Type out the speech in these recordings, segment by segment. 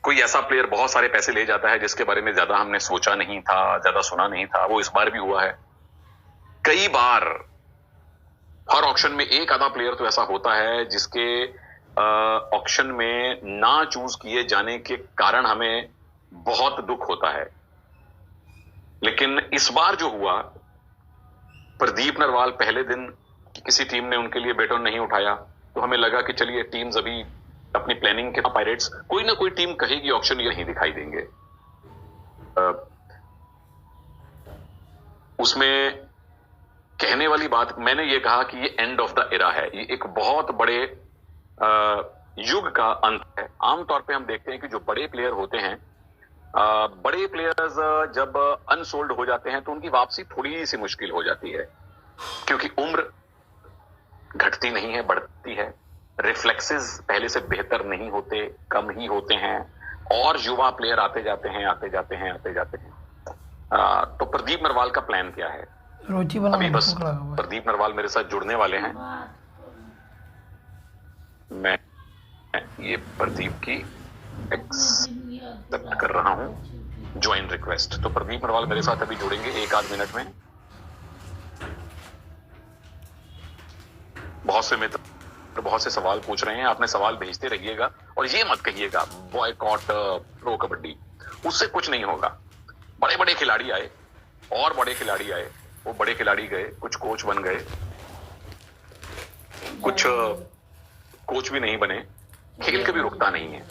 कोई ऐसा प्लेयर बहुत सारे पैसे ले जाता है जिसके बारे में ज्यादा हमने सोचा नहीं था, ज्यादा सुना नहीं था। वो इस बार भी हुआ है कई बार। हर ऑक्शन में एक आधा प्लेयर तो ऐसा होता है जिसके ऑक्शन में ना चूज किए जाने के कारण हमें बहुत दुख होता है। लेकिन इस बार जो हुआ, प्रदीप नरवाल पहले दिन किसी टीम ने उनके लिए बैटन नहीं उठाया, तो हमें लगा कि चलिए टीम्स अभी अपनी प्लानिंग के पायरेट्स कोई ना कोई टीम कहेगी ऑक्शन ये नहीं दिखाई देंगे। उसमें कहने वाली बात मैंने ये कहा कि ये एंड ऑफ द एरा है, ये एक बहुत बड़े युग का अंत है। आमतौर पे हम देखते हैं कि जो बड़े प्लेयर होते हैं, बड़े प्लेयर्स जब अनसोल्ड हो जाते हैं तो उनकी वापसी थोड़ी सी मुश्किल हो जाती है, क्योंकि उम्र घटती नहीं है, बढ़ती है। रिफ्लेक्सेस पहले से बेहतर नहीं होते, कम ही होते हैं, और युवा प्लेयर आते जाते हैं। तो प्रदीप नरवाल का प्लान क्या है? अभी बस प्रदीप नरवाल मेरे साथ जुड़ने वाले हैं। मैं ये प्रदीप की एक्सेप्ट कर रहा हूं ज्वाइन रिक्वेस्ट। तो प्रदीप नरवाल मेरे साथ अभी जुड़ेंगे एक आध मिनट में। बहुत से मित्र बहुत से सवाल पूछ रहे हैं, आपने सवाल भेजते रहिएगा और ये मत कहिएगा बॉयकॉट प्रो कबड्डी, उससे कुछ नहीं होगा। बड़े बड़े खिलाड़ी आए और बड़े खिलाड़ी आए, वो बड़े खिलाड़ी गए, कुछ कोच बन गए, कुछ कोच भी नहीं बने। खेल कभी रुकता नहीं है।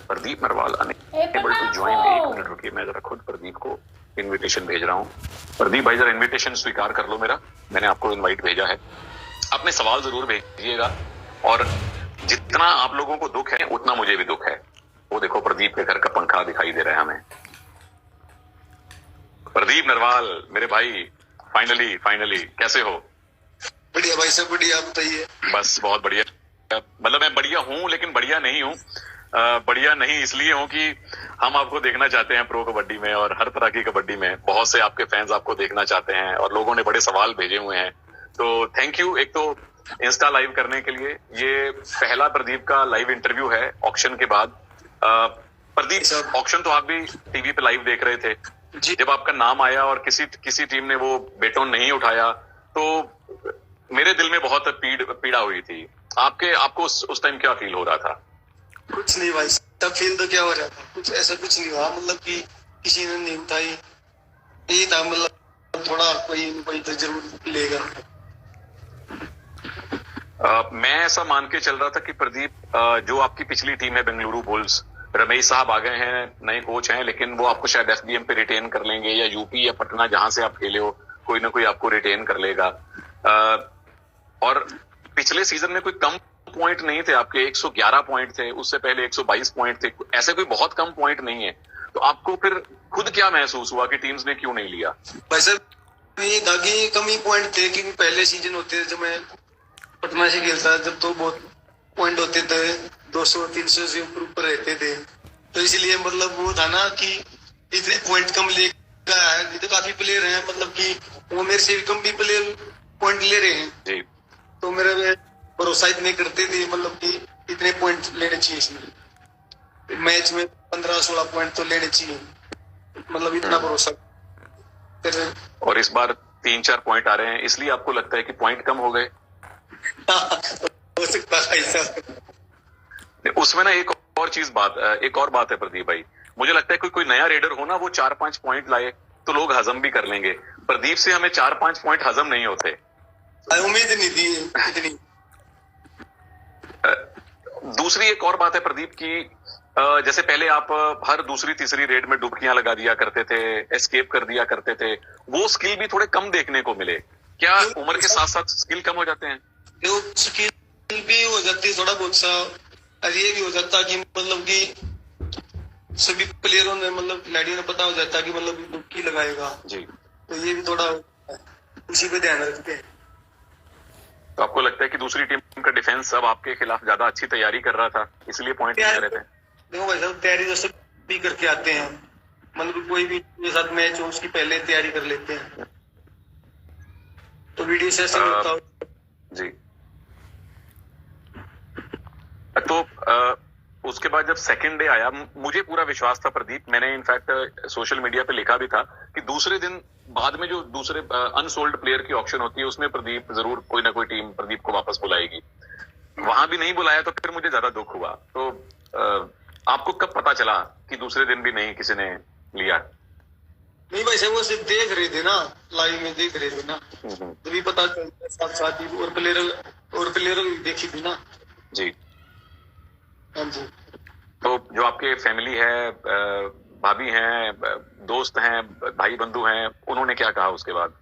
Pradeep Narwal unable to join. एक मिनट रुकिए, मैं जरा खुद प्रदीप को इनविटेशन भेज रहा हूं। प्रदीप भाई जरा इनविटेशन स्वीकार कर लो मेरा, मैंने आपको इनवाइट भेजा है। अपने सवाल जरूर भेजिएगा, और जितना आप लोगों को दुख है उतना मुझे भी दुख है। वो देखो प्रदीप के घर का पंखा दिखाई दे रहा है हमें। प्रदीप नरवाल मेरे भाई, फाइनली कैसे हो? बढ़िया भाई, सब बढ़िया, आप बताइए। बस बहुत बढ़िया। मतलब मैं बढ़िया हूं लेकिन बढ़िया नहीं हूं। बढ़िया नहीं इसलिए हूं कि हम आपको देखना चाहते हैं प्रो कबड्डी में और हर तरह की कबड्डी में। बहुत से आपके फैंस आपको देखना चाहते हैं और लोगों ने बड़े सवाल भेजे हुए हैं, तो थैंक यू। एक तो इंस्टा लाइव करने के लिए, ये पहला प्रदीप का लाइव इंटरव्यू है ऑक्शन के बाद। प्रदीप, ऑक्शन तो आप भी टीवी पे लाइव देख रहे थे जी। जब आपका नाम आया और किसी टीम ने वो बेटन नहीं उठाया, तो मेरे दिल में बहुत पीड़ा हुई थी। आपको उस टाइम क्या फील हो रहा था? कुछ नहीं भाई, तब फील तो क्या हो रहा था, कुछ ऐसा कुछ नहीं हुआ। मतलब कि किसी ने नहीं उठाई, यही था। मतलब थोड़ा कोई तो जरूर लेगा। मैं ऐसा मान के चल रहा था कि प्रदीप, जो आपकी पिछली टीम है बेंगलुरु बुल्स, रमेश साहब आ गए हैं, नए कोच हैं, लेकिन वो आपको शायद एफबीएम पे रिटेन कर लेंगे, या यूपी या पटना जहां से आप खेले हो, कोई ना कोई आपको रिटेन कर लेगा। और पिछले सीजन में कोई कम पॉइंट नहीं थे आपके, 111 पॉइंट थे, उससे पहले 122 पॉइंट थे, ऐसे कोई बहुत कम पॉइंट नहीं है। तो आपको फिर खुद क्या महसूस हुआ कि टीम्स ने क्यों नहीं लिया? वैसे ये दागी कम ही पॉइंट थे, क्योंकि पहले सीजन होते थे जब मैं पटना से खेलता, जब तो बहुत पॉइंट होते थे, 200-300 से ऊपर रहते थे। तो इसलिए मतलब वो था ना कि इतने पॉइंट कम लेगा है। तो काफी प्लेयर हैं, मतलब कि वो मेरे से भी कम भी प्लेयर पॉइंट ले रहे हैं जी। तो मेरे भरोसा इतने करते थे, मतलब कि इतने पॉइंट लेने चाहिए इसमें, मैच में 15-16 पॉइंट तो लेने चाहिए, मतलब इतना भरोसा। और इस बार 3-4 पॉइंट आ रहे हैं, इसलिए आपको लगता है कि पॉइंट कम हो गए? हो सकता है ऐसा। उसमें ना एक और बात है प्रदीप भाई, मुझे लगता है कोई नया रेडर हो ना, वो 4-5 पॉइंट लाए तो लोग हजम भी कर लेंगे। प्रदीप से हमें 4-5 पॉइंट हजम नहीं होते। उम्मीद नहीं थी इतनी। दूसरी एक और बात है प्रदीप की, जैसे पहले आप हर दूसरी तीसरी रेड में डुबकियां लगा दिया करते थे, एस्केप कर दिया करते थे, वो स्किल भी थोड़े कम देखने को मिले। क्या उम्र के साथ साथ स्किल कम हो जाते हैं? स्किल भी हो जाती है थोड़ा बहुत सा, और ये भी हो जाता कि मतलब कि सभी प्लेयरों ने, मतलब खिलाड़ियों ने पता हो जाता कि मतलब डुबकी लगाएगा जी, तो ये भी थोड़ा उसी पे ध्यान रखते हैं। तो आपको लगता है कि दूसरी टीम का डिफेंस अब आपके खिलाफ ज्यादा अच्छी तैयारी कर रहा था, इसलिए पॉइंट नहीं आ रहे थे? देखो भाई साहब, तैयारी तो सब भी करके आते हैं, मतलब कोई भी के साथ मैच हो उसकी पहले तैयारी कर लेते हैं, तो वीडियो सेशन होता जी। तो उसके बाद जब सेकंड डे आया, मुझे पूरा विश्वास था प्रदीप, मैंने इनफैक्ट सोशल मीडिया पे लिखा भी था कि दूसरे दिन बाद में जो दूसरे अनसोल्ड प्लेयर की ऑक्शन होती है उसमें प्रदीप जरूर कोई ना कोई टीम प्रदीप को वापस बुलाएगी। वहां भी नहीं बुलाया तो फिर मुझे ज्यादा दुख हुआ। तो आपको कब पता चला कि दूसरे दिन भी नहीं किसी ने लिया? नहीं भाई साहब, वो सिर्फ देख रहे थे ना, लाइव में देख रहे थे ना, तभी पता चलता साथ साथ ही। और प्लेयर देखी थी ना जी। हाँ जी। तो जो आपके फैमिली है, भाभी हैं, दोस्त हैं, भाई बंधु हैं, उन्होंने क्या कहा उसके बाद?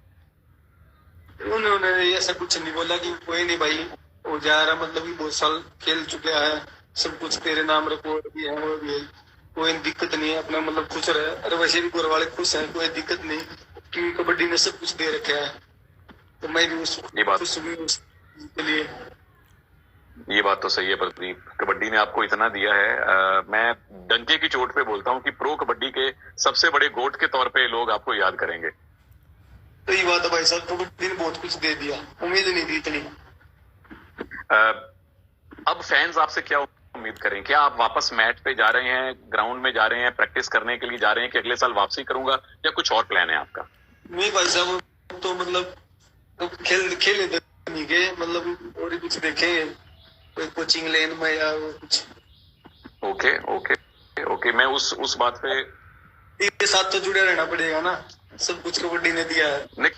उन्होंने ऐसा कुछ नहीं बोला कि कोई नहीं भाई, वो जा रहा, मतलब कि बहुत साल खेल चुका है, सब कुछ तेरे नाम रिकॉर्ड भी है, वो भी है, कोई दिक्कत नहीं है, अपना मतलब खुश रहे। अरे वैसे भी घर वाले खुश हैं, कोई दिक्कत नहीं, क्योंकि कबड्डी ने सब कुछ दे रखा है। तो मैं भी खुश भी उसके लिए। ये बात तो सही है प्रदीप, कबड्डी ने आपको इतना दिया है। मैं डंके की चोट पे बोलता हूँ कि प्रो कबड्डी के सबसे बड़े गोट के तौर पे लोग आपको याद करेंगे। तो ये बात है भाई साहब, कबड्डी ने बहुत कुछ दे दिया, उम्मीद नहीं थी इतनी। अब फैंस आपसे क्या उम्मीद करें? क्या आप वापस मैट पे जा रहे हैं, ग्राउंड में जा रहे हैं, प्रैक्टिस करने के लिए जा रहे हैं कि अगले साल वापसी करूंगा, या कुछ और प्लान है आपका? नहीं भाई साहब, तो मतलब तो खेले नहीं गए, मतलब और ही कुछ देखेंगे, कोई कोचिंग लेन में या कुछ। ओके ओके ओके, मैं उस बात पे इसके साथ तो जुड़े रहना पड़ेगा ना, सब कुछ कबड्डी ने दिया है। नहीं,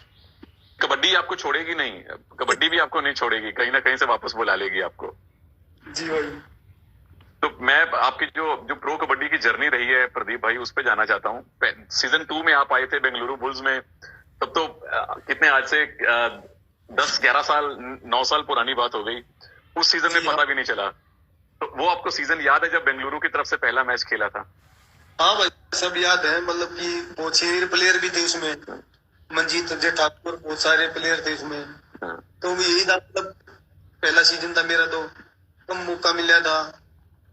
कबड्डी आपको छोड़ेगी नहीं, कबड्डी भी आपको नहीं छोड़ेगी, कहीं ना कहीं से वापस बुला लेगी आपको। जी भाई। तो मैं आपकी जो प्रो कबड्डी की जर्नी रही है प्रदीप भाई, उस पे जाना चाहता हूँ। सीजन 2 में आप आए थे बेंगलुरु बुल्स में, तब तो कितने, आज से 10-11 साल 9 साल पुरानी बात हो गई। उस सीजन में पता भी नहीं चला। तो वो आपको सीजन याद है जब बेंगलुरु की तरफ से पहला मैच खेला था? हाँ भाई, सब याद है, मतलब कि बहुत सीनियर प्लेयर भी थे उसमें, मंजीत अजय ठाकुर, बहुत सारे प्लेयर थे उसमें। तो यही था, मतलब पहला सीजन था मेरा, तो कम मौका मिला था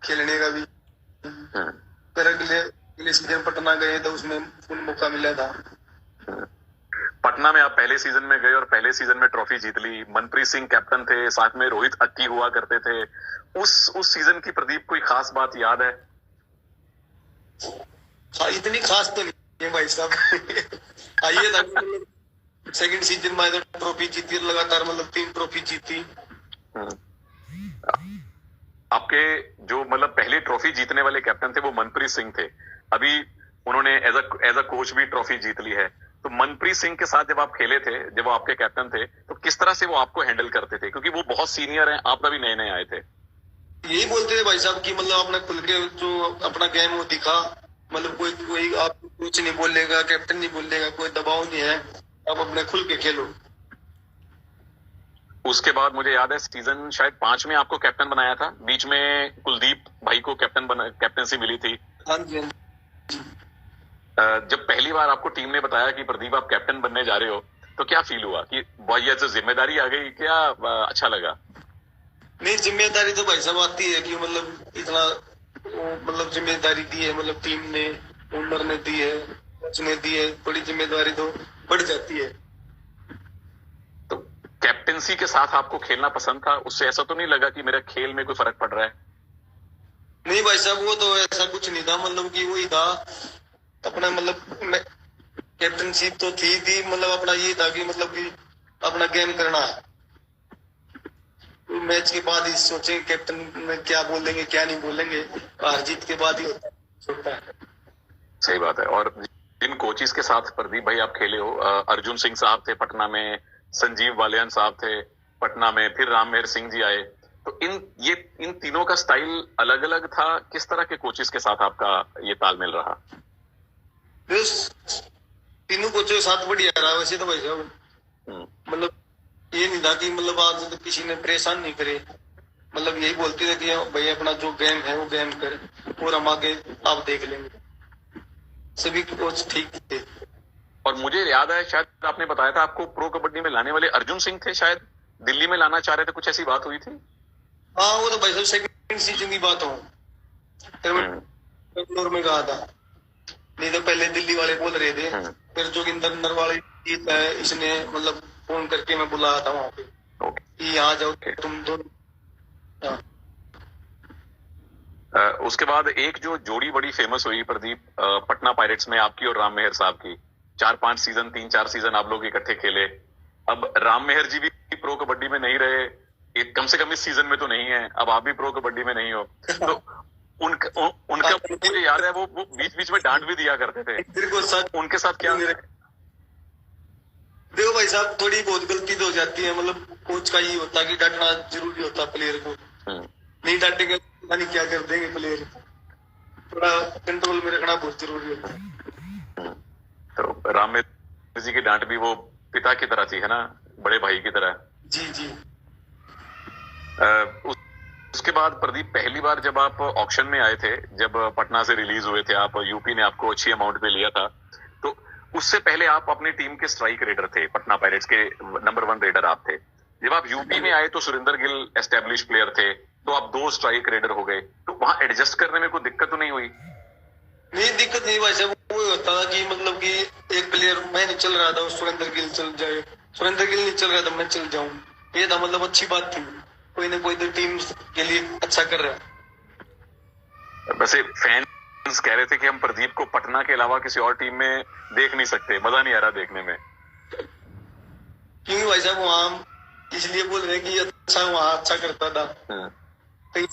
खेलने का भी। फिर अगले सीजन पटना गए तो उसमें फुल मौका मिला था। पटना में आप पहले सीजन में गए और पहले सीजन में ट्रॉफी जीत ली। मनप्रीत सिंह कैप्टन थे, साथ में रोहित अक्की हुआ करते थे। उस सीजन की प्रदीप कोई खास बात याद है? हाँ, इतनी खास तो नहीं है भाई साहब। आइए था, मतलब सेकंड सीजन में तो ट्रॉफी जीती लगातार, मतलब 3 ट्रॉफी जीती। आपके जो मतलब पहले ट्रॉफी जीतने वाले कैप्टन थे वो मनप्रीत सिंह थे। अभी उन्होंने एज अ कोच भी ट्रॉफी जीत ली है। तो मनप्रीत सिंह के साथ जब आप खेले थे, जब वो आपके कैप्टन थे, तो किस तरह से वो आपको हैंडल करते थे? क्योंकि वो बहुत सीनियर हैं, आप अभी नए नए आए थे। यही बोलते थे भाई साहब कि मतलब अपना खुल के जो अपना गेम वो दिखा, मतलब कोई आप कुछ नहीं बोलेगा, कैप्टन नहीं बोलेगा, कोई दबाव नहीं है, आप अपने खुल के खेलो। उसके बाद मुझे याद है सीजन शायद 5 में आपको कैप्टन बनाया था, बीच में कुलदीप भाई को कैप्टनसी मिली थी। हाँ जी। जब पहली बार आपको टीम ने बताया कि प्रदीप आप कैप्टन बनने जा रहे हो, तो क्या फील हुआ कि भाई ऐसे जिम्मेदारी आ गई? क्या अच्छा लगा? नहीं, जिम्मेदारी तो भाई साहब आती है कि मतलब इतना मतलब जिम्मेदारी दी है, मतलब टीम ने, ओनर ने दी है, कोच ने दी है, बड़ी जिम्मेदारी तो बढ़ जाती है। तो कैप्टनसी के साथ आपको खेलना पसंद था? उससे ऐसा तो नहीं लगा कि मेरे खेल में कोई फर्क पड़ रहा है? नहीं भाई साहब, वो तो ऐसा कुछ नहीं था, मतलब कि वही था अपना, मतलब कैप्टनशिप तो थी, मतलब अपना ये था कि मतलब कि अपना गेम करना है। मैच के बाद ही सोचेंगे कैप्टन में क्या बोलेंगे क्या नहीं बोलेंगे, हार जीत के बाद ही होता है। सही बात है। और जिन कोचिस के साथ प्रदीप भाई आप खेले हो, अर्जुन सिंह साहब थे पटना में, संजीव वालियान साहब थे पटना में, फिर राममेहर सिंह जी आए, तो इन तीनों का स्टाइल अलग अलग था। किस तरह के कोचिस के साथ आपका ये तालमेल रहा? तीनों कोचों के साथ बढ़िया रहा वैसे तो भाई साहब। मतलब ये नहीं था कि मतलब आज तो किसी ने परेशान नहीं करे, मतलब यही बोलते थे कि भाई अपना जो गेम है वो गेम कर, और हम आगे आप देख लेंगे। सभी कोच ठीक थे। और मुझे याद है शायद आपने बताया था आपको प्रो कबड्डी में लाने वाले अर्जुन सिंह थे, शायद दिल्ली में लाना चाह रहे थे, कुछ ऐसी बात हुई थी? हाँ, वो तो भाई साहब सेकंड सीजन की बात हो, फिर मैं बेंगलोर में गया था, नहीं तो पहले दिल्ली वाले बोल रहे थे, फिर जोगिंदर वाले इसने मतलब फोन करके मैं बुलाया था वहां पे कि यहाँ जाओ तुम दोनों। उसके बाद एक जो जोड़ी बड़ी फेमस हुई प्रदीप, पटना पायरेट्स में आपकी और राम मेहर साहब की, 4-5 सीजन, 3-4 सीजन आप लोग इकट्ठे खेले। अब राम मेहर जी भी प्रो कबड्डी में नहीं रहे, कम से कम इस सीजन में तो नहीं है, अब आप भी प्रो कबड्डी में नहीं हो, तो उनका मुझे याद है वो बीच बीच में डांट भी दिया करते थे, उनके साथ क्या? देखो भाई साहब, थोड़ी बहुत गलती तो हो जाती है, मतलब कोच का ही होता है कि डांटना जरूरी होता है प्लेयर को। नहीं डांटेंगे पता नहीं क्या कर देंगे प्लेयर, थोड़ा कंट्रोल में रखना बहुत जरूरी होता है। तो राम मेहर जी की डांट भी वो पिता की तरह थी, है ना, बड़े भाई की तरह। जी जी। उसके बाद प्रदीप, पहली बार जब आप ऑक्शन में आए थे, जब पटना से रिलीज हुए थे आप, यूपी ने आपको अच्छी अमाउंट पे लिया था, तो उससे पहले आप अपनी टीम के स्ट्राइक रेडर थे, पटना पायरेट्स के नंबर 1 रेडर आप थे। जब आप यूपी में आए तो सुरेंद्र गिल एस्टेब्लिश प्लेयर थे, तो आप 2 स्ट्राइक रेडर हो गए, तो वहां एडजस्ट करने में कोई दिक्कत तो नहीं हुई? नहीं दिक्कत नहीं भाई साहब, वो होता था कि मतलब कि एक प्लेयर मैं नहीं चल रहा था, सुरेंद्र गिल चल जाए, सुरेंद्र गिल नहीं चल रहा था मैं चल जाऊं, ये था, मतलब अच्छी बात थी, कोई ना कोई तो टीम के लिए अच्छा कर रहा है। वैसे फैंस कह रहे थे कि हम प्रदीप को पटना के अलावा किसी और टीम में देख नहीं सकते, मजा नहीं आ रहा देखने में। क्योंकि भाई साहब वहां इसलिए बोल रहे हैं कि अच्छा वहां अच्छा करता था, कई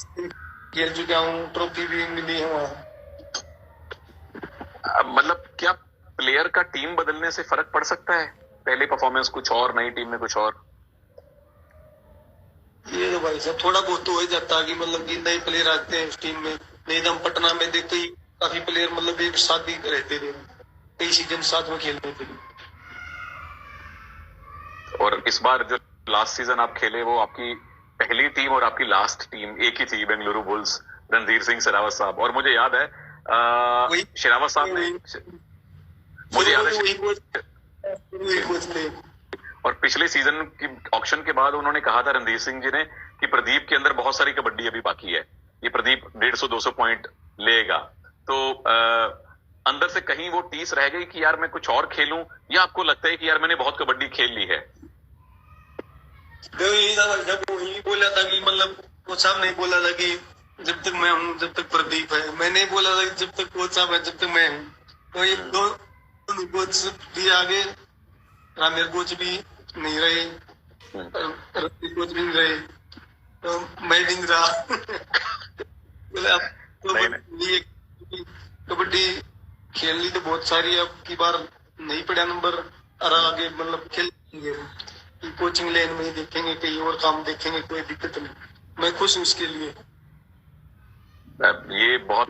खेल चुका हूँ, ट्रॉफी भी मिली है वहां। मतलब क्या प्लेयर का टीम बदलने से फर्क पड़ सकता है? पहले परफॉर्मेंस कुछ और, नई टीम में कुछ और। ये तो भाई साहब थोड़ा बहुत तो हो ही जाता है कि मतलब कि नए प्लेयर आते हैं उस टीम में। नहीं तो हम पटना में देखते ही काफी प्लेयर मतलब एक साथ ही रहते थे, कई सीजन साथ में खेलते थे। और इस बार जो लास्ट सीजन आप खेले, वो आपकी पहली टीम और आपकी लास्ट टीम एक ही थी, बेंगलुरु बुल्स, रणधीर सिंह शेरावत साहब। और मुझे याद है शेरावत साहब ने, मुझे याद है, और पिछले सीजन की ऑक्शन के बाद उन्होंने कहा था रणधीर सिंह जी ने कि प्रदीप के अंदर बहुत सारी कबड्डी अभी बाकी है, ये प्रदीप 150-200 पॉइंट लेगा। तो अंदर से कहीं वो टीस रह गई कि यार मैं कुछ और खेलूं, या आपको लगता है कि यार मैंने बहुत कबड्डी खेल ली है? यही था जब वो यही बोला था कि मतलब कोच साहब ने बोला था कि जब तक मैं हूँ जब तक प्रदीप है, मैंने बोला था कि जब तक कोच साहब है जब तक मैं हूँ। तो ये दोनों कोच भी आगे, रामेर कोच भी नहीं रहे, कोच भी नहीं रहे, तो मैं भी नहीं रहा। कबड्डी खेलनी तो बहुत सारी, अब की बार नहीं पड़ा नंबर, और आगे मतलब खेलेंगे, कोचिंग लाइन में ही देखेंगे, कहीं और काम देखेंगे, कोई दिक्कत नहीं, मैं खुश हूँ इसके लिए। ये बहुत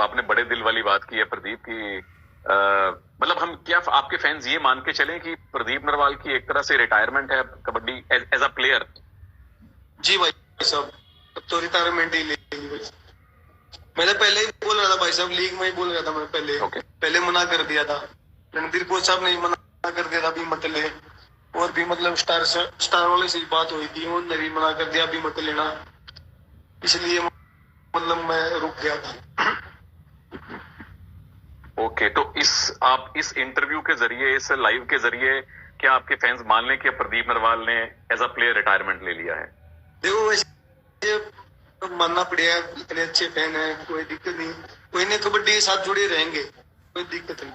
आपने बड़े दिल वाली बात की है प्रदीप की। मतलब हम क्या आपके फैंस ये मान के चलें कि प्रदीप नरवाल की एक तरह से रिटायरमेंट है कबड्डी एज अ प्लेयर? जी भाई साहब, अब तो रिटायरमेंट ही लेंगे भाई। मैंने पहले ही बोल रहा था भाई साहब, लीग में ही बोल रहा था मैं पहले मना कर दिया था, रणधीर कोच साहब ने मना कर दिया था अभी मत ले, और भी मतलब स्टार वाले से बात हुई थी, उन्होंने भी मना कर दिया अभी मत लेना, इसलिए मतलब मैं रुक गया था। ओके, तो आप इस इंटरव्यू के जरिए, इस लाइव के जरिए, क्या आपके फैंस मान लें कि प्रदीप नरवाल ने एज अ प्लेयर रिटायरमेंट ले लिया है? देखो वैसे तो मानना पड़ेगा, इतने अच्छे फैन है, कोई दिक्कत नहीं, कोई नहीं, कबड्डी के साथ जुड़े रहेंगे, कोई दिक्कत नहीं।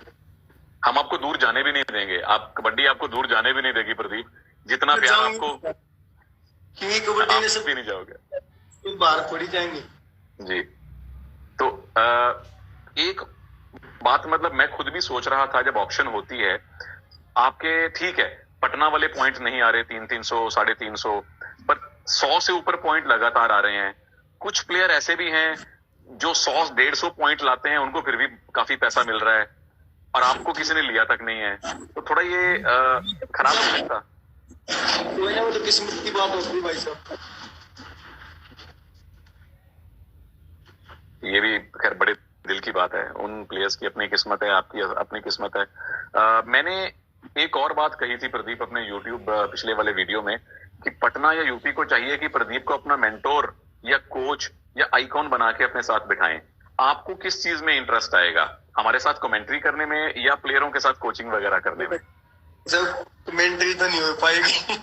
हम आपको दूर जाने भी नहीं देंगे, आप कबड्डी आपको दूर जाने भी नहीं देगी प्रदीप, जितना प्यार आपको, क्योंकि कबड्डी में सब भी नहीं जाओगे, बाहर थोड़ी जाएंगे जी। तो एक बात, मतलब मैं खुद भी सोच रहा था जब ऑक्शन होती है आपके, ठीक है पटना वाले पॉइंट नहीं आ रहे, 300-300, 350, पर 100 से ऊपर पॉइंट लगातार आ रहे हैं। कुछ प्लेयर ऐसे भी हैं जो 100-150 पॉइंट लाते हैं, उनको फिर भी काफी पैसा मिल रहा है, और आपको किसी ने लिया तक नहीं है, तो थोड़ा ये खराब नहीं लगता? वो तो किस्मत की बात होती है भाई साहब। ये भी खैर बड़े दिल की बात है, उन प्लेयर्स की अपनी किस्मत है, आपकी अपनी किस्मत है। मैंने एक और बात कही थी प्रदीप अपने YouTube पिछले वाले वीडियो में, कि पटना या यूपी को चाहिए कि प्रदीप को अपना मेंटोर या कोच या आइकॉन बना के अपने साथ बिठाएं। आपको किस चीज में इंटरेस्ट आएगा, हमारे साथ कमेंट्री करने में या प्लेयरों के साथ कोचिंग वगैरह करने में? जब कमेंट्री तो नहीं हो पाएगी,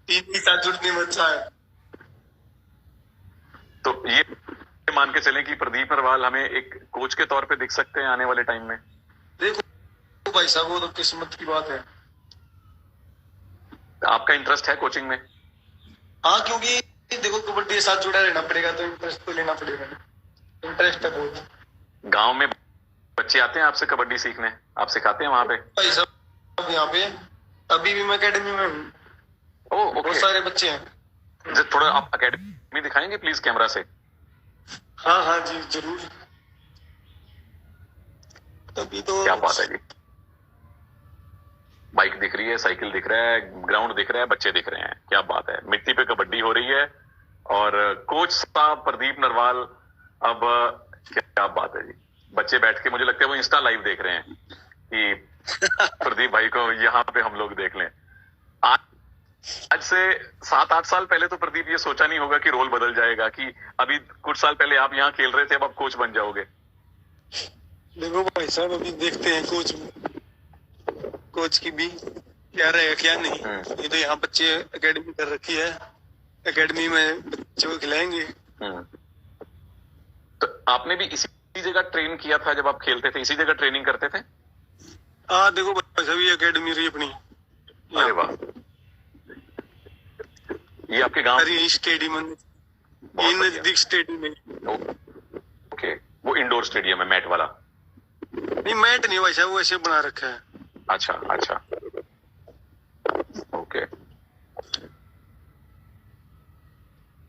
टीम के साथ जुड़ने में अच्छा है। तो ये मान के चलें कि प्रदीप नरवाल हमें एक कोच के तौर पे दिख सकते हैं आने वाले टाइम में? देखो भाई साहब, वो तो किस्मत की बात है। आपका इंटरेस्ट है कोचिंग में? हाँ, क्योंकि देखो कबड्डी के साथ जुड़ा रहना पड़ेगा, तो इंटरेस्ट तो लेना पड़ेगा। इंटरेस्ट है बहुत। गांव में बच्चे आते हैं आपसे कबड्डी सीखने? आप सिखाते हैं वहां पे? भाई साहब यहाँ पे अभी भी मैं अकेडमी में हूँ। ओके। बहुत सारे बच्चे हैं। थोड़ा आप अकेडमी दिखाएंगे प्लीज कैमरा से? हाँ हाँ जी, जरूर। तभी तो क्या बात है जी। बाइक दिख रही है, साइकिल दिख रहा है, ग्राउंड दिख रहा है, बच्चे दिख रहे हैं। क्या बात है, मिट्टी पे कबड्डी हो रही है। और कोच साहब प्रदीप नरवाल, अब क्या बात है जी। बच्चे बैठ के मुझे लगता है वो इंस्टा लाइव देख रहे हैं कि प्रदीप भाई को यहाँ पे हम लोग देख लें। आज से 7-8 साल पहले तो प्रदीप ये सोचा नहीं होगा कि रोल बदल जाएगा, कि अभी कुछ साल पहले आप यहाँ खेल रहे थे, अब आप कोच बन जाओगे। देखो भाई साहब, अभी देखते हैं कोच की भी क्या रहेगा क्या नहीं। ये तो यहाँ बच्चे एकेडमी कर रखी है, एकेडमी में बच्चों को खिलाएंगे। तो आपने भी इसी जगह ट्रेन किया था जब आप खेलते थे? इसी जगह ट्रेनिंग करते थे? हाँ देखो भाई साहब, ये एकेडमी रही अपनी। अरे वाह। ये आपके गांव? अरे स्टेडियम ये नजदीक स्टेडियम है। ओके, वो इंडोर स्टेडियम है मैट वाला? नहीं, मैट नहीं भाई साहब, वो ऐसे बना रखा है। अच्छा अच्छा, ओके।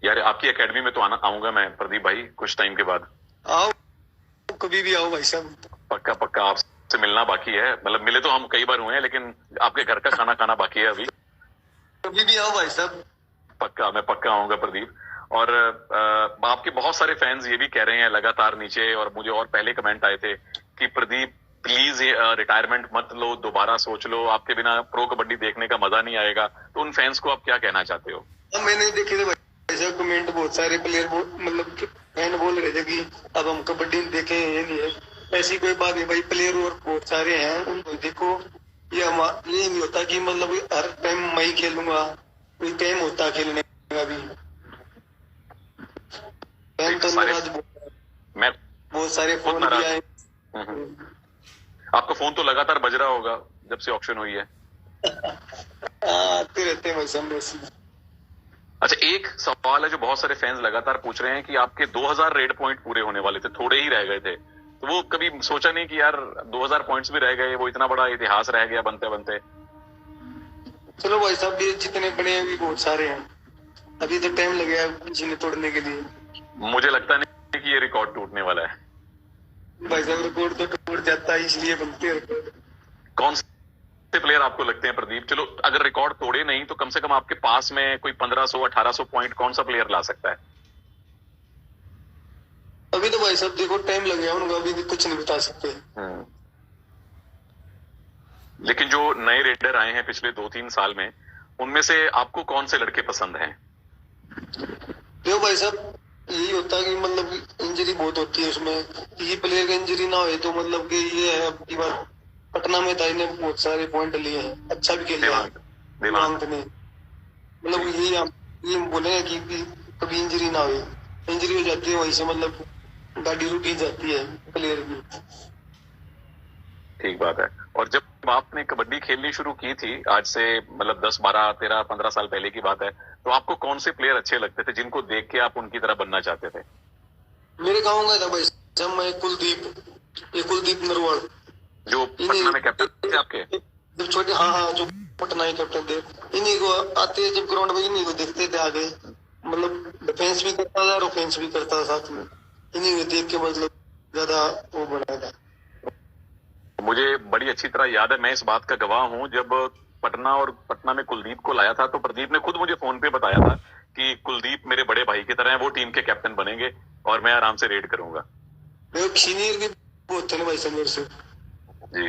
यार आपकी एकेडमी में तो आऊंगा मैं प्रदीप भाई कुछ टाइम के बाद। आओ, कभी भी आओ भाई साहब। पक्का पक्का, आपसे मिलना बाकी है। मतलब मिले तो हम कई बार हुए हैं, लेकिन आपके घर का खाना खाना बाकी है अभी। कभी भी आओ भाई साहब। पक्का, मैं पक्का आऊंगा प्रदीप। और आपके बहुत सारे फैंस ये भी कह रहे हैं लगातार नीचे, और मुझे और पहले कमेंट आए थे कि प्रदीप प्लीज रिटायरमेंट मत लो, दोबारा सोच लो, आपके बिना प्रो कबड्डी देखने का मजा नहीं आएगा। तो उन फैंस को आप क्या कहना चाहते हो? मैंने देखे थे भाई साहब कमेंट, बहुत सारे प्लेयर मतलब फैन बोल रहे थे कि अब हम कबड्डी देखें, ये नहीं है। ऐसी कोई बात नहीं भाई, प्लेयर और बहुत सारे हैं, उनको देखो। ये नहीं होता कि मतलब हर टाइम मैं ही खेलूंगा, कोई टाइम होता खेलने का भी। फैन तो नाराज मैं बहुत सारे फोन भी आए। आपका फोन तो लगातार बज रहा होगा जब से ऑक्शन हुई है? आते रहते हैं भाई साहब। अच्छा, एक सवाल है जो बहुत सारे फैंस लगातार पूछ रहे हैं कि आपके 2000 रेड पॉइंट पूरे होने वाले थे, थोड़े ही रह गए थे। तो वो कभी सोचा नहीं कि यार 2000 पॉइंट्स भी रह गए, वो इतना बड़ा इतिहास रह गया बनते बनते? चलो भाई साहब, ये जितने बने हैं भी बहुत सारे हैं, अभी तो टाइम लगेगा किसी ने तोड़ने के लिए। मुझे लगता नहीं कि ये रिकॉर्ड टूटने वाला है। भाई साहब, रिकॉर्ड तो टूट जाता है, इसलिए बनते हैं रिकॉर्ड। कौन से प्लेयर आपको लगते हैं प्रदीप, चलो अगर रिकॉर्ड तोड़े नहीं तो कम से कम आपके पास में कोई 1500-1800 पॉइंट कौन सा प्लेयर ला सकता है? अभी तो भाई साहब देखो टाइम लगेगा उनका, अभी कुछ नहीं बता सकते। लेकिन जो नए रेडर आए हैं पिछले 2-3 साल में, उनमें से आपको कौन से लड़के पसंद हैं? देखो भाई साहब, यही होता है कि मतलब इंजरी बहुत होती है उसमें, किसी प्लेयर का इंजरी ना हो तो मतलब कि ये है। अब की बार पटना में था, इन्हें बहुत सारे पॉइंट लिए हैं, अच्छा भी खेला दिमाग ने। मतलब ये बोले कि कभी इंजरी ना हो, इंजरी हो जाती है वहीं से मतलब गाड़ी रुकी जाती है प्लेयर की। ठीक बात है। और जब आपने कबड्डी खेलनी शुरू की थी, आज से मतलब 10, 12, 13, 15 साल पहले की बात है, तो आपको कौन से प्लेयर अच्छे लगते थे जिनको देख के आप उनकी तरह बनना चाहते थे? मेरे गाँव का था भाई साहब, मैं कुलदीप नरवाल, जो पटना में कैप्टन थे आपके? जब छोटे, हाँ, जो पटना के कैप्टन थे। इन्हीं को आते जब ग्राउंड में, इन्हीं को देखते थे आगे, मतलब डिफेंस भी करता था और ऑफेंस भी करता था साथ में। इन्हीं को देख के मतलब ज्यादा वो बना था। मुझे बड़ी अच्छी तरह याद है, मैं इस बात का गवाह हूं, जब पटना में कुलदीप को लाया था तो प्रदीप ने खुद मुझे फोन पे बताया था कि कुलदीप मेरे बड़े भाई की तरह है, वो टीम के कैप्टन बनेंगे और मैं आराम से रेड करूंगा। सीनियर भी बहुत थे ना भाई साहब से जी,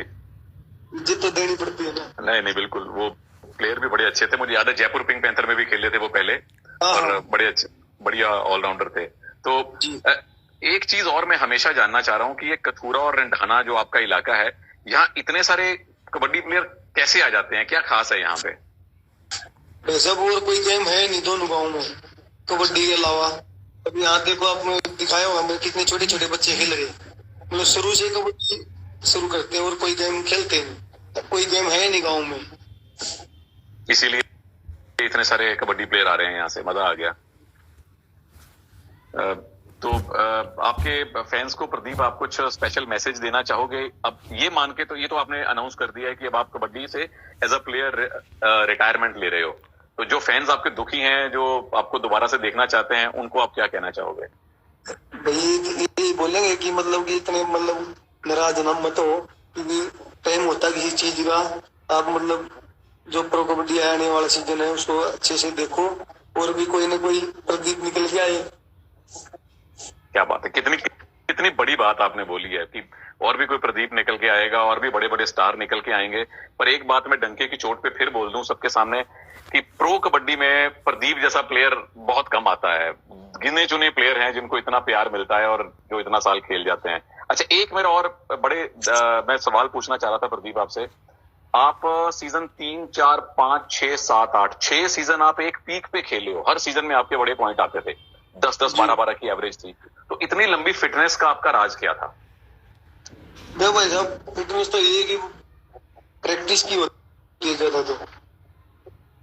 इज्जत तो देनी पड़ती है ना। नहीं बिल्कुल, वो प्लेयर भी बड़े अच्छे थे। मुझे याद है जयपुर पिंक पैंथर में भी खेले थे वो पहले, और बड़े अच्छे बढ़िया ऑलराउंडर थे। तो एक चीज और मैं हमेशा जानना चाह रहा हूँ कि ये कथूरा और रंढाना जो आपका इलाका है, यहाँ इतने सारे कबड्डी प्लेयर कैसे आ जाते हैं? क्या खास है यहाँ पे? वैसा और कोई गेम है नहीं दोनों गाँव में कबड्डी के अलावा। अभी यहाँ देखो, आपने दिखाया होगा मेरे कितने छोटे छोटे बच्चे खेल रहे हैं। मतलब शुरू से कबड्डी शुरू करते हैं और कोई गेम खेलते नहीं, कोई गेम है नहीं गाँव में। इसीलिए इतने सारे कबड्डी प्लेयर आ रहे हैं यहाँ से, मजा आ गया। तो आपके फैंस को प्रदीप आप कुछ स्पेशल मैसेज देना चाहोगे? अब ये मान के, तो ये तो आपने अनाउंस कर दिया है कि अब आप कबड्डी से एज अ प्लेयर रिटायरमेंट ले रहे हो, तो जो फैंस आपके दुखी हैं, जो आपको दोबारा से देखना चाहते हैं, उनको आप क्या कहना चाहोगे? भाई ये बोलेंगे कि मतलब कि इतने मतलब नाराज ना मत हो, क्योंकि टाइम होता है किसी चीज का। आप मतलब जो प्रो कबड्डी आने वाला सीजन है उसको अच्छे से देखो, और भी कोई ना कोई प्रदीप निकल के आए। क्या बात है, कितनी कितनी बड़ी बात आपने बोली है कि और भी कोई प्रदीप निकल के आएगा, और भी बड़े बड़े स्टार निकल के आएंगे। पर एक बात मैं डंके की चोट पे फिर बोल दूं सबके सामने कि प्रो कबड्डी में प्रदीप जैसा प्लेयर बहुत कम आता है। गिने चुने प्लेयर हैं जिनको इतना प्यार मिलता है और जो इतना साल खेल जाते हैं। अच्छा, एक मेरा और मैं सवाल पूछना चाह रहा था प्रदीप आपसे। आप सीजन 3, 4, 5, 6, 7, 8 6 सीजन आप एक पीक पे खेले हो। हर सीजन में आपके बड़े पॉइंट आते थे, 10-10, 12-12 की एवरेज थी। तो इतनी लंबी फिटनेस का आपका राज क्या था? देखो भाई साहब, फिटनेस तो ये है कि प्रैक्टिस की होती है ज्यादा। तो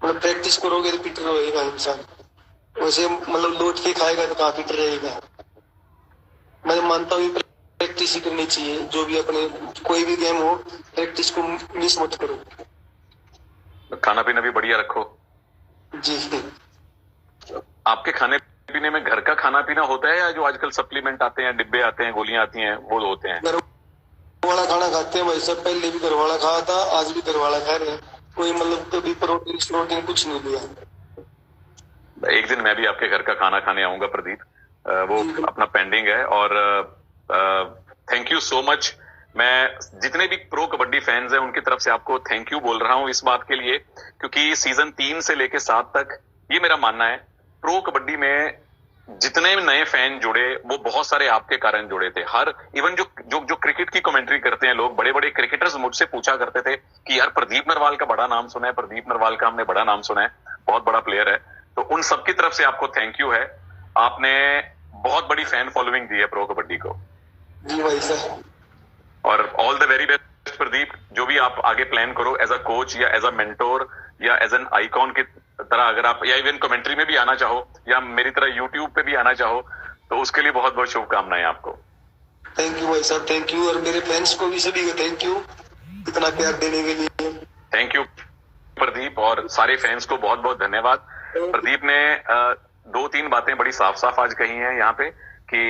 मतलब प्रैक्टिस करोगे तो फिट रहेगा इंसान। वैसे मतलब लौट के खाएगा तो कहाँ फिट रहेगा। मैं मानता हूँ प्रैक्टिस ही करनी चाहिए। जो भी अपने कोई भी गेम हो, प्रैक्टिस को मिस मत करो। खाना पीना भी बढ़िया रखो। जी। आपके खाने पीने में घर का खाना पीना होता है, या जो आजकल सप्लीमेंट आते हैं, डिब्बे आते हैं, गोलियां आती हैं, वो होते हैं? घर वाला खाना खाते हैं भाई साहब। पहले भी घर वाला खाया था, आज भी घर वाला खा रहे हैं। कोई मतलब कभी प्रोटीन कुछ नहीं लिया। एक दिन मैं भी आपके घर का खाना खाने आऊंगा प्रदीप, वो अपना पेंडिंग है। और थैंक यू सो मच। मैं जितने भी प्रो कबड्डी फैंस हैं उनकी तरफ से आपको थैंक यू बोल रहा हूं इस बात के लिए, क्योंकि सीजन 3 से लेके 7 तक ये मेरा मानना है, प्रो कबड्डी में जितने नए फैन जुड़े वो बहुत सारे आपके कारण जुड़े थे। हर इवन जो जो जो क्रिकेट की कमेंट्री करते हैं लोग, बड़े बड़े क्रिकेटर्स मुझसे पूछा करते थे कि यार प्रदीप नरवाल का बड़ा नाम सुना है, प्रदीप नरवाल का हमने बड़ा नाम सुना है, बहुत बड़ा प्लेयर है। तो उन सबकी तरफ से आपको थैंक यू है। आपने बहुत बड़ी फैन फॉलोइंग दी है प्रो कबड्डी को। जी भाई साहब। और all the very best Pradeep. जो भी आप आगे प्लान करो एज अ कोच या एज अ मेंटोर या एज एन आइकॉन की तरह, अगर आप या इवन कमेंट्री में भी आना चाहो या मेरी तरह यूट्यूब पे भी आना चाहो, तो उसके लिए बहुत बहुत शुभकामनाएं आपको। थैंक यू भाई साहब, थैंक यू। और मेरे फैंस को भी सभी को थैंक यू इतना प्यार देने के लिए। थैंक यू प्रदीप, और सारे फैंस को बहुत बहुत धन्यवाद। प्रदीप ने 2-3 बातें बड़ी साफ साफ आज कही हैं यहाँ पे कि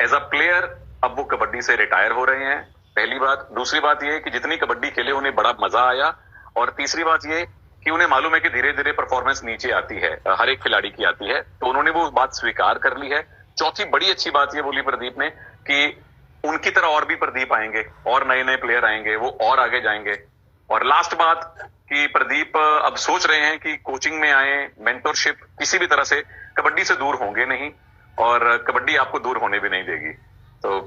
एज अ प्लेयर अब वो कबड्डी से रिटायर हो रहे हैं, पहली बात। दूसरी बात ये कि जितनी कबड्डी खेले उन्हें बड़ा मजा आया। और तीसरी बात ये कि उन्हें मालूम है कि धीरे धीरे परफॉर्मेंस नीचे आती है, हर एक खिलाड़ी की आती है, तो उन्होंने वो बात स्वीकार कर ली है। चौथी बड़ी अच्छी बात ये बोली प्रदीप ने कि उनकी तरह और भी प्रदीप आएंगे, और नए नए प्लेयर आएंगे, वो और आगे जाएंगे। और लास्ट बात कि प्रदीप अब सोच रहे हैं कि कोचिंग में आए, मेंटरशिप, किसी भी तरह से कबड्डी से दूर होंगे नहीं, और कबड्डी आपको दूर होने भी नहीं देगी। तो